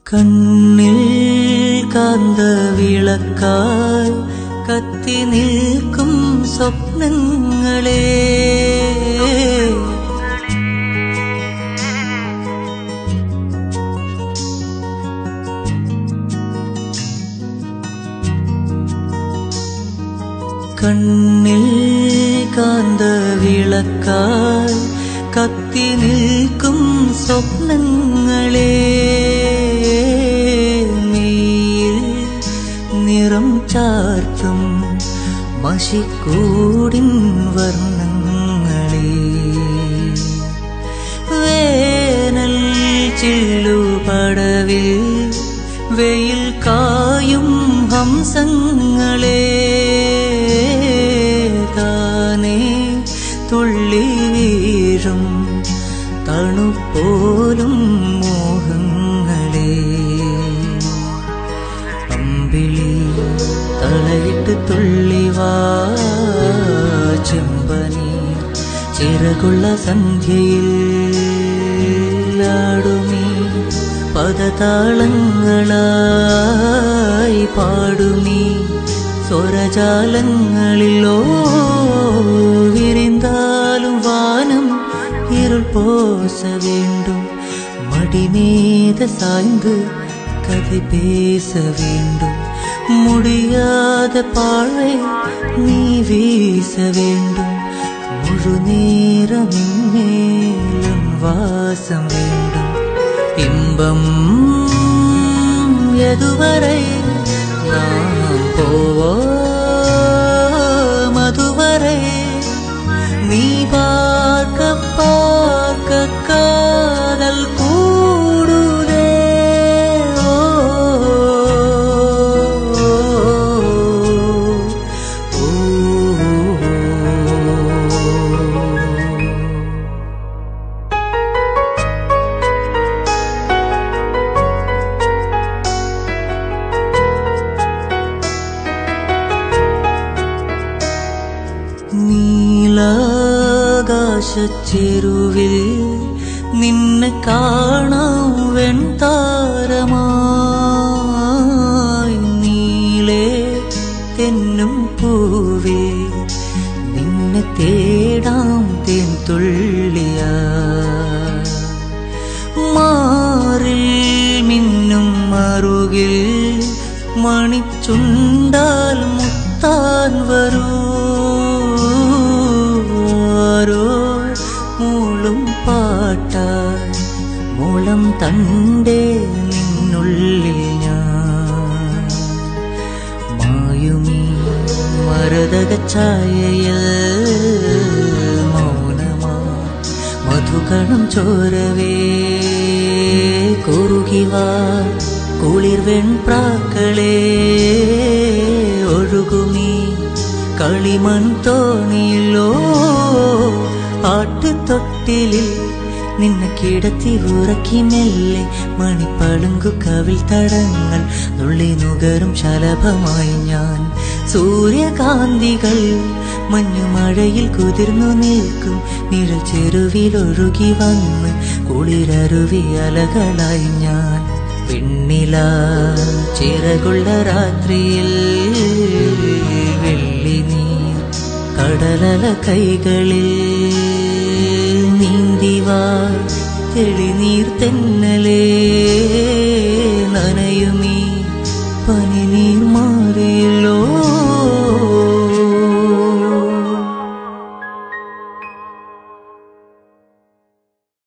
കണ്ണിൽ കാന്ത വിളക്കാൽ കത്തി നിൽക്കും സ്വപ്നങ്ങളെ കണ്ണിൽ കാന്ത വിളക്കാൽ കത്തി നിൽക്കും സ്വപ്നങ്ങളെ മെയ്യിൽ നിറം ചാർത്തും മഷിക്കൂടിൻ വർണ്ണങ്ങളെ വേനൽ ചില്ലുപടവിൽ വെയിൽ കായും ഹംസങ്ങളെ താനേ തുള്ളി വീഴും തണുപ്പോലും മോഹങ്ങളെ അമ്പിളി തളയിട്ട് തുള്ളിവാ ചെമ്പനി ചിറകുള്ള സന്ധ്യയിൽ ആടുമീ പദതാളങ്ങളായി പാടുമീ സ്വരജാലങ്ങളിലോ വിരിന്താലും വാനം ഇരുൾ പോസ வேண்டும் மடிமீத சாய்ந்து கதை பேச வேண்டும் முடியாத பாழை நீ வீச வேண்டும் முழு நேரம் மேலும் வாசம் வேண்டும் இன்பம் எதுவரை நாம் போவோம் அதுவரை நீ பார்க்க பார்க்க காதல் கூடுதே നീലാകാശച്ചെരുവിൽ നിന്നെ കാണാം വെൺതാരമായി നീളേ തെന്നും പൂവേ നിന്നെ തേടാം തേൻതുള്ളിയാ മാറിൽ മിന്നും മറുകിൽ മണിച്ചുണ്ടാൽ മുത്താൻ വരൂ മൂളും പാട്ടാൽ മൂളം തണ്ടേ നിന്നുള്ളിൽ ഞാൻ മായുമീ മരതക ഛായയിൽ മൗനമാ മധുകണം ചോരവേ കുറുകിവാ കുളിർ വെൺപ്രാക്കളേ ഒഴുകുമീ കളിമൺ തോണിയിലോ ആട്ടുതൊട്ടിലിൽ നിന്നെ കിടത്തി ഉറക്കി മെല്ലെ മണിപ്പളുങ്കു കവിൾ തടങ്ങൾ നുള്ളി നുകരും ശലഭമായി ഞാൻ സൂര്യകാന്തികൾ മഞ്ഞുമഴയിൽ കുതിർന്നു നിൽക്കും നിഴൽ ചെരുവിലൊഴുകി വന്ന് കുളിരരുവി അലകളായി ഞാൻ വെണ്ണില ചിറകുള്ള രാത്രിയിൽ വെള്ളി നീർ കടലല കൈകളിൽ നീന്തിവാ തെളിനീർ തെന്നൽ